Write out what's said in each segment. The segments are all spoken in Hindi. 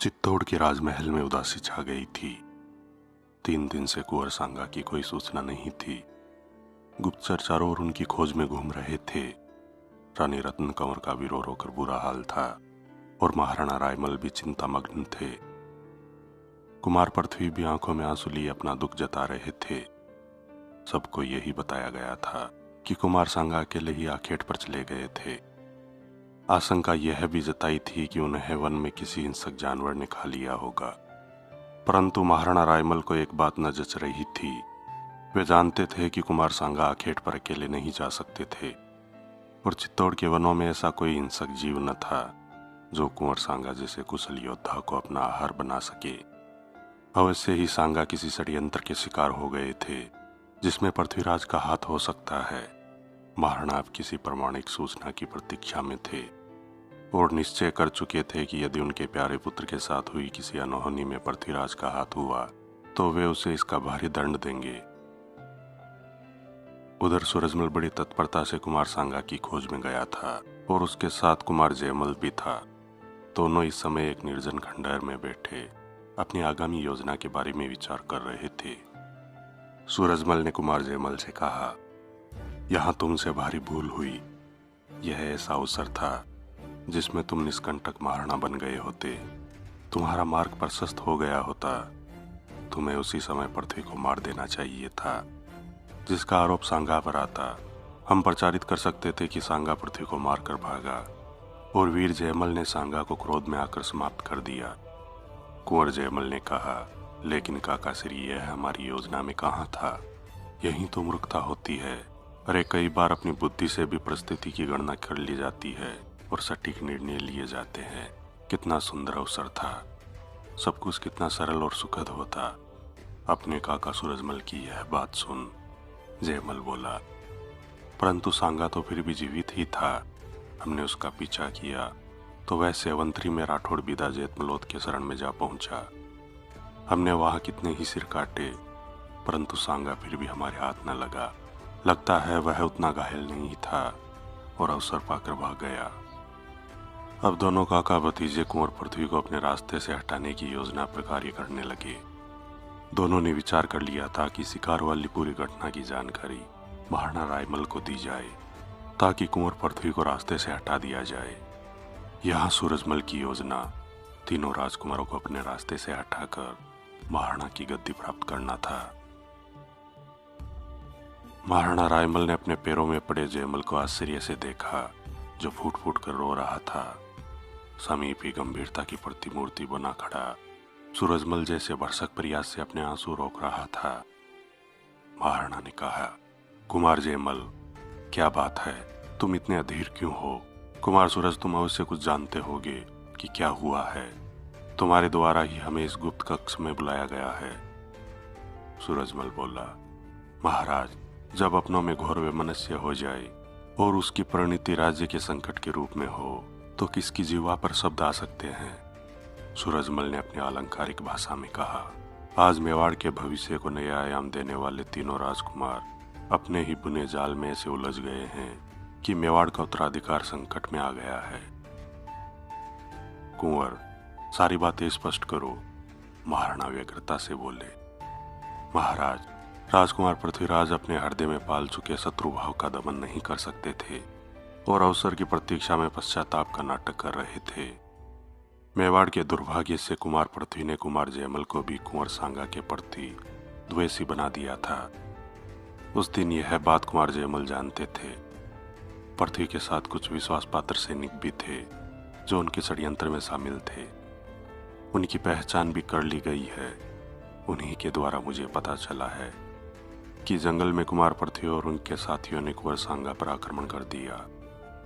चित्तौड़ के राजमहल में उदासी छा गई थी। 3 दिन से कुंवर सांगा की कोई सूचना नहीं थी। गुप्तचर चारों ओर उनकी खोज में घूम रहे थे। रानी रत्न कंवर का भी रो रो कर बुरा हाल था और महाराणा रायमल भी चिंतामग्न थे। कुमार पृथ्वी भी आंखों में आंसू लिए अपना दुख जता रहे थे। सबको यही बताया गया था कि कुमार सांगा अकेले ही आखेट पर चले गए थे। आशंका यह भी जताई थी कि उन्हें वन में किसी हिंसक जानवर ने खा लिया होगा, परंतु महाराणा रायमल को एक बात न जच रही थी। वे जानते थे कि कुमार सांगा आखेट पर अकेले नहीं जा सकते थे और चित्तौड़ के वनों में ऐसा कोई हिंसक जीव न था जो कुंवर सांगा जैसे कुशल योद्धा को अपना आहार बना सके। अवश्य ही सांगा किसी षड्यंत्र के शिकार हो गए थे जिसमें पृथ्वीराज का हाथ हो सकता है। महाराणा अब किसी प्रामाणिक सूचना की प्रतीक्षा में थे और निश्चय कर चुके थे कि यदि उनके प्यारे पुत्र के साथ हुई किसी अनहोनी में पृथ्वीराज का हाथ हुआ तो वे उसे इसका भारी दंड देंगे। उधर सूरजमल बड़ी तत्परता से कुमार सांगा की खोज में गया था और उसके साथ कुमार जयमल भी था। दोनों इस समय एक निर्जन खंडहर में बैठे अपनी आगामी योजना के बारे में विचार कर रहे थे। सूरजमल ने कुमार जयमल से कहा, यहाँ तुमसे भारी भूल हुई। यह ऐसा अवसर था जिसमें तुम निष्कंटक महाराणा बन गए होते। तुम्हारा मार्ग प्रशस्त हो गया होता। तुम्हें उसी समय पृथ्वी को मार देना चाहिए था जिसका आरोप सांगा पर आता। हम प्रचारित कर सकते थे कि सांगा पृथ्वी को मारकर भागा और वीर जयमल ने सांगा को क्रोध में आकर समाप्त कर दिया। कुंवर जयमल ने कहा, लेकिन काका श्री यह हमारी योजना में कहाँ था? यही तो मूर्खता होती है। अरे कई बार अपनी बुद्धि से भी परिस्थिति की गणना कर ली जाती है और सटीक निर्णय लिए जाते हैं। कितना सुंदर अवसर था, सब कुछ कितना सरल और सुखद होता। अपने काका सूरजमल की यह बात सुन जयमल बोला, परंतु सांगा तो फिर भी जीवित ही था। हमने उसका पीछा किया तो वह सेवंतरी में राठौड़ बिदा जेतमलोद के शरण में जा पहुंचा। हमने वहां कितने ही सिर काटे, परंतु सांगा फिर भी हमारे हाथ न लगा। लगता है वह उतना घायल नहीं था और अवसर पाकर भाग गया। अब दोनों काका भतीजे कुंवर पृथ्वी को अपने रास्ते से हटाने की योजना पर कार्य करने लगे। दोनों ने विचार कर लिया था कि शिकार वाली पूरी घटना की जानकारी महाराणा रायमल को दी जाए ताकि कुंवर पृथ्वी को रास्ते से हटा दिया जाए। यहाँ सूरजमल की योजना तीनों राजकुमारों को अपने रास्ते से हटाकर महाराणा की गद्दी प्राप्त करना था। महाराणा रायमल ने अपने पैरों में पड़े जयमल को आश्चर्य से देखा जो फूट फूट कर रो रहा था। समीप ही गंभीरता की प्रतिमूर्ति बना खड़ा सूरजमल जैसे भरसक प्रयास से अपने आंसू रोक रहा था। महाराणा ने कहा, कुमार जयमल, क्या बात है? तुम इतने अधीर क्यों हो? कुमार सूरज, तुम अवश्य कुछ जानते होगे कि क्या हुआ है। तुम्हारे द्वारा ही हमें इस गुप्त कक्ष में बुलाया गया है। सूरजमल बोला, महाराज, जब अपनों में घोर वैमनस्य हो जाए और उसकी परिणति राज्य के संकट के रूप में हो तो किसकी जीवा पर शब्द आ सकते हैं? सूरजमल ने अपनी अलंकारिक भाषा में कहा, आज मेवाड़ के भविष्य को नया आयाम देने वाले तीनों राजकुमार अपने ही बुने जाल में ऐसे उलझ गए हैं कि मेवाड़ का उत्तराधिकार संकट में आ गया है। कुंवर, सारी बातें स्पष्ट करो। महाराणा व्यग्रता से बोले, महाराज, राजकुमार पृथ्वीराज अपने हृदय में पाल चुके शत्रु भाव का दमन नहीं कर सकते थे और अवसर की प्रतीक्षा में पश्चाताप का नाटक कर रहे थे। मेवाड़ के दुर्भाग्य से कुमार पृथ्वी ने कुमार जयमल को भी कुंवर सांगा के प्रति द्वेषी बना दिया था। उस दिन यह बात कुमार जयमल जानते थे। पृथ्वी के साथ कुछ विश्वास पात्र सैनिक भी थे जो उनके षड्यंत्र में शामिल थे। उनकी पहचान भी कर ली गई है। उन्हीं के द्वारा मुझे पता चला है कि जंगल में कुमार पृथ्वी और उनके साथियों ने कुंवर सांगा पर आक्रमण कर दिया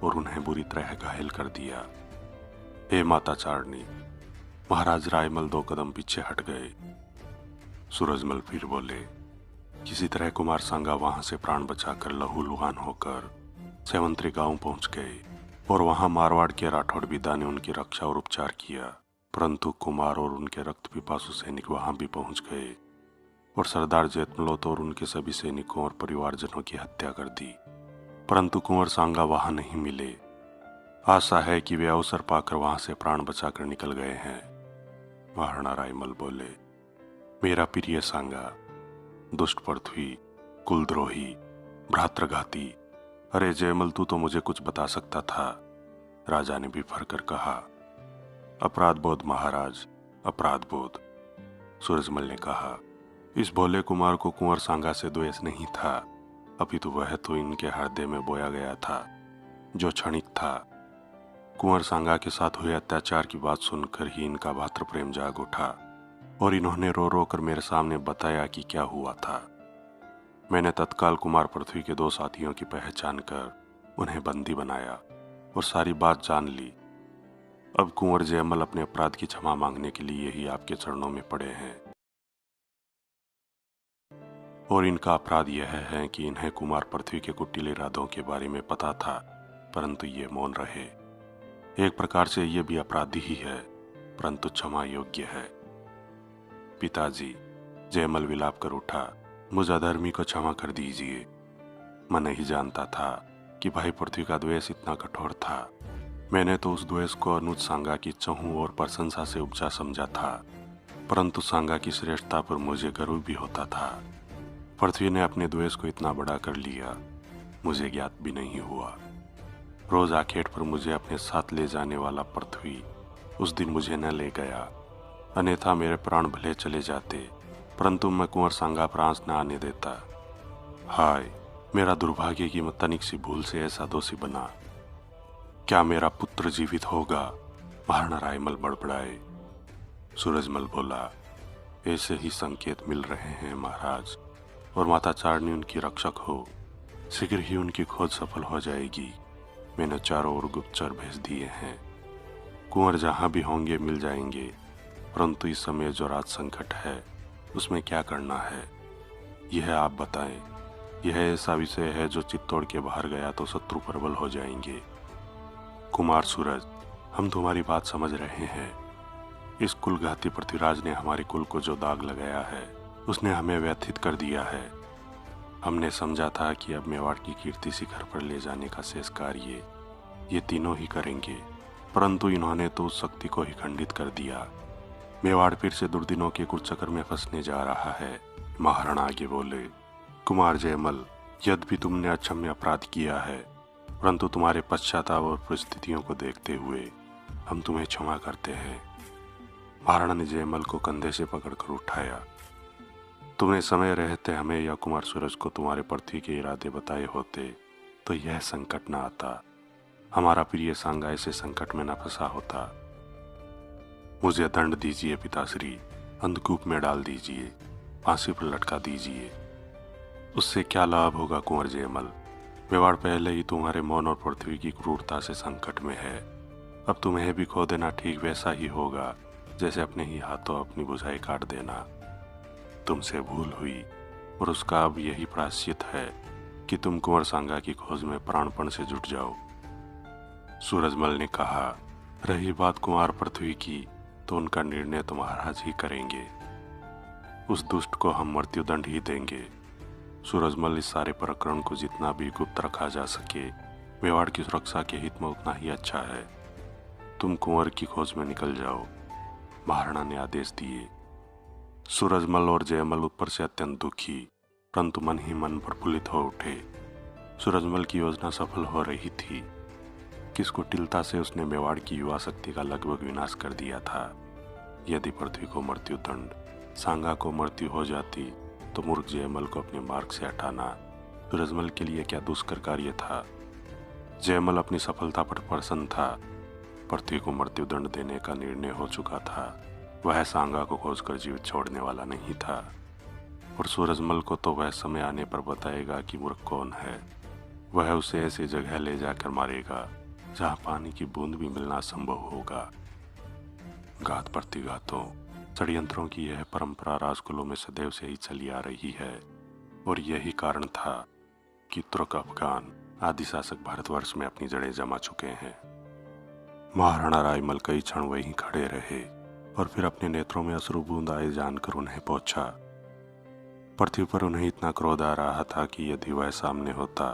और उन्हें बुरी तरह घायल कर दिया। हे माता चारणी, महाराज रायमल 2 कदम पीछे हट गए। सूरजमल फिर बोले, किसी तरह कुमार सांगा वहां से प्राण बचाकर लहूलुहान होकर सेवंतरी गांव पहुंच गए और वहां मारवाड़ के राठौड़ बिदा ने उनकी रक्षा और उपचार किया, परंतु कुमार और उनके रक्त पिपासु सैनिक वहां भी पहुंच गए और सरदार जेतमलोद और उनके सभी सैनिकों और परिवारजनों की हत्या कर दी, परंतु कुंवर सांगा वहां नहीं मिले। आशा है कि वे अवसर पाकर वहां से प्राण बचाकर निकल गए हैं। महाराणा रायमल बोले, मेरा प्रिय सांगा, दुष्ट पृथ्वी, कुलद्रोही, भ्रातृघाती, अरे जयमल तू तो मुझे कुछ बता सकता था। राजा ने भी फर कर कहा। अपराध बोध महाराज, अपराध बोध। सूरजमल ने कहा, इस भोले कुमार को कुंवर सांगा से द्वेष नहीं था, अपितु वह तो इनके हृदय में बोया गया था, जो क्षणिक था। कुंवर सांगा के साथ हुए अत्याचार की बात सुनकर ही इनका भातृ प्रेम जाग उठा और इन्होंने रो रो कर मेरे सामने बताया कि क्या हुआ था। मैंने तत्काल कुमार पृथ्वी के 2 साथियों की पहचान कर उन्हें बंदी बनाया और सारी बात जान ली। अब कुंवर जयमल अपने अपराध की क्षमा मांगने के लिए ही आपके चरणों में पड़े हैं, और इनका अपराध यह है कि इन्हें कुमार पृथ्वी के कुटिल इरादों के बारे में पता था, परंतु ये मौन रहे। एक प्रकार से ये भी अपराधी ही है, परंतु क्षमा योग्य है। पिताजी, जयमल विलाप कर उठा, मुझ अधर्मी को क्षमा कर दीजिए। मैं नहीं जानता था कि भाई पृथ्वी का द्वेष इतना कठोर था। मैंने तो उस द्वेष को अनुज सांगा की चहु और प्रशंसा से उपजा समझा था, परंतु सांगा की श्रेष्ठता पर मुझे गर्व भी होता था। पृथ्वी ने अपने द्वेष को इतना बड़ा कर लिया, मुझे ज्ञात भी नहीं हुआ। रोज आखेट पर मुझे अपने साथ ले जाने वाला पृथ्वी उस दिन मुझे न ले गया, अन्यथा मेरे प्राण भले चले जाते, परंतु मैं कुंवर सांगा पर आंच न आने देता। हाय, मेरा दुर्भाग्य कि मैं तनिक सी भूल से ऐसा दोषी बना। क्या मेरा पुत्र जीवित होगा? महाराणा रायमल बड़बड़ाए। सूरजमल बोला, ऐसे ही संकेत मिल रहे हैं महाराज, और माता चारनी उनकी रक्षक हो। शीघ्र ही उनकी खोज सफल हो जाएगी। मैंने चारों ओर गुप्तचर भेज दिए हैं, कुंवर जहां भी होंगे मिल जाएंगे, परंतु इस समय जो राज संकट है उसमें क्या करना है, यह आप बताएं। यह ऐसा विषय है जो चित्तौड़ के बाहर गया तो शत्रु प्रबल हो जाएंगे। कुमार सूरज, हम तुम्हारी बात समझ रहे हैं। इस कुलघाती पृथ्वीराज ने हमारे कुल को जो दाग लगाया है उसने हमें व्यथित कर दिया है। हमने समझा था कि अब मेवाड़ की कीर्ति शिखर पर ले जाने का शेष कार्य ये तीनों ही करेंगे, परंतु इन्होंने तो उस शक्ति को ही खंडित कर दिया। मेवाड़ फिर से दुर्दिनों के कुचक्कर में फंसने जा रहा है। महाराणा आगे बोले, कुमार जयमल, यद्यपि तुमने अक्षम्य अपराध किया है, परंतु तुम्हारे पश्चाताप और परिस्थितियों को देखते हुए हम तुम्हें क्षमा करते हैं। महाराणा ने जयमल को कंधे से पकड़कर उठाया। तुमने समय रहते हमें या कुमार सूरज को तुम्हारे पृथ्वी के इरादे बताए होते तो यह संकट न आता, हमारा प्रिय सांगा ऐसे संकट में न फंसा होता। मुझे दंड दीजिए पिताश्री, अंधकूप में डाल दीजिए, फांसी पर लटका दीजिए। उससे क्या लाभ होगा कुंवर जयमल? मेवाड़ पहले ही तुम्हारे मौन और पृथ्वी की क्रूरता से संकट में है। अब तुम्हें भी खो देना ठीक वैसा ही होगा जैसे अपने ही हाथों अपनी बुझाई काट देना। तुमसे भूल हुई और उसका अब यही प्रायश्चित है कि तुम कुंवर सांगा की खोज में प्राणपण से जुट जाओ। सूरजमल ने कहा, रही बात कुमार पृथ्वी की तो उनका निर्णय तो महाराज ही करेंगे। उस दुष्ट को हम मृत्युदंड ही देंगे। सूरजमल, इस सारे प्रकरण को जितना भी गुप्त रखा जा सके मेवाड़ की सुरक्षा के हित में उतना ही अच्छा है। तुम कुंवर की खोज में निकल जाओ, महाराणा ने आदेश दिए। सूरजमल और जयमल ऊपर से अत्यंत दुखी परंतु मन ही मन प्रफुल्लित हो उठे। सूरजमल की योजना सफल हो रही थी। किस कुटिलता से उसने मेवाड़ की युवा शक्ति का लगभग विनाश कर दिया था। यदि पृथ्वी को मृत्युदंड, सांगा को मृत्यु हो जाती तो मूर्ख जयमल को अपने मार्ग से हटाना सूरजमल के लिए क्या दुष्कर कार्य था। जयमल अपनी सफलता पर प्रसन्न था। पृथ्वी को मृत्युदंड देने का निर्णय हो चुका था। वह सांगा को खोजकर जीवित छोड़ने वाला नहीं था, और सूरजमल को तो वह समय आने पर बताएगा कि मूर्ख कौन है। वह उसे ऐसी जगह ले जाकर मारेगा जहां पानी की बूंद भी मिलना संभव होगा। घात प्रतिघातों, षड्यंत्रों की यह परंपरा राजकुलों में सदैव से ही चली आ रही है, और यही कारण था कि तुर्क, अफगान आदि शासक भारतवर्ष में अपनी जड़ें जमा चुके हैं। महाराणा रायमल कई क्षण वहीं खड़े रहे और फिर अपने नेत्रों में अश्रु बूंद आए जानकर उन्हें पहुंचा। पृथ्वी पर उन्हें इतना क्रोध आ रहा था कि यदि वह सामने होता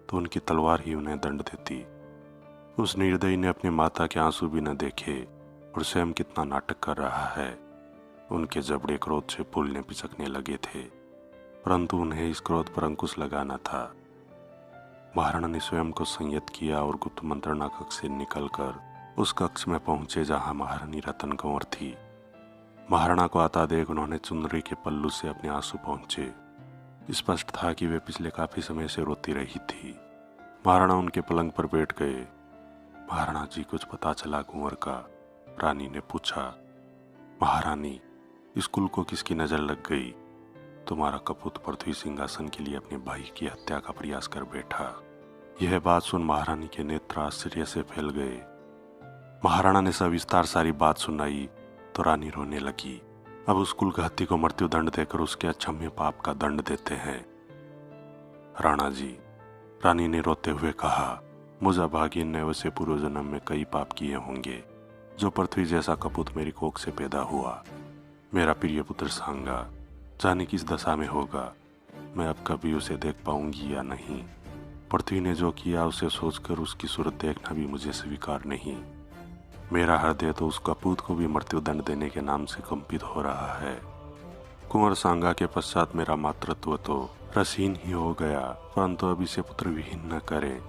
तो उनकी तलवार ही उन्हें दंड देती। उस निर्दयी ने अपने माता के आंसू भी न देखे और स्वयं कितना नाटक कर रहा है उनके जबड़े क्रोध से फूलने पिचकने लगे थे, परंतु उन्हें इस क्रोध पर अंकुश लगाना था। महाराणा ने स्वयं को संयत किया और गुप्त मंत्रणा कक्ष से निकलकर उस कक्ष में पहुंचे जहां महारानी रतन कंवर थी। महाराणा को आता देख उन्होंने चुनरी के पल्लू से अपने आंसू पहुंचे। स्पष्ट था कि वे पिछले काफी समय से रोती रही थी। महाराणा उनके पलंग पर बैठ गए। महाराणा जी, कुछ पता चला कुंवर का? रानी ने पूछा। महारानी, स्कूल को किसकी नजर लग गई? तुम्हारा कपूत पृथ्वी सिंहासन के लिए अपने भाई की हत्या का प्रयास कर बैठा। यह बात सुन महारानी के नेत्र आश्चर्य से फैल गए। महाराणा ने सविस्तार सारी बात सुनाई तो रानी रोने लगी। अब उस कुलघाती को मृत्यु दंड देकर उसके अक्षम्य पाप का दंड देते हैं। राणा जी, रानी ने रोते हुए कहा, मुझ अभागिन ने वैसे पूर्व जन्म में कई पाप किए होंगे। जो पृथ्वी जैसा कपूत मेरी कोख से पैदा हुआ, मेरा प्रिय पुत्र सांगा, जाने किस दशा में होगा। मैं अब कभी उसे देख पाऊंगी या नहीं। पृथ्वी ने जो किया उसे सोचकर उसकी सूरत देखना भी मुझे स्वीकार नहीं। मेरा हृदय तो उस कपूत को भी मृत्यु दंड देने के नाम से कंपित हो रहा है। कुंवर सांगा के पश्चात मेरा मातृत्व तो रसहीन ही हो गया, परंतु अब इसे पुत्र विहीन न करें।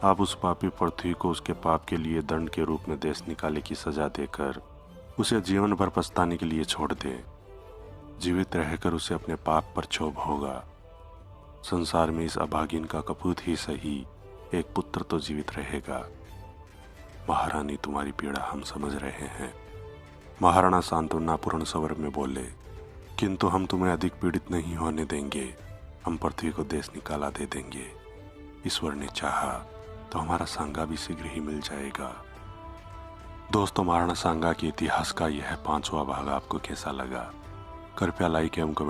आप उस पापी पृथ्वी को उसके पाप के लिए दंड के रूप में देश निकाले की सजा देकर उसे जीवन भर पछताने के लिए छोड़ दे। जीवित रहकर उसे अपने पाप पर क्षोभ होगा। संसार में इस अभागिन का कपूत ही सही, एक पुत्र तो जीवित रहेगा। महारानी, तुम्हारी पीड़ा हम समझ रहे हैं। महाराणा सांत्वनापूर्ण स्वर में बोले, किंतु हम तुम्हें अधिक पीड़ित नहीं होने देंगे। हम पृथ्वी को देश निकाला दे देंगे। ईश्वर ने चाहा तो हमारा सांगा भी शीघ्र ही मिल जाएगा। दोस्तों, महाराणा सांगा के इतिहास का यह 5वां भाग आपको कैसा लगा? कृपया लाइक एवं कमेंट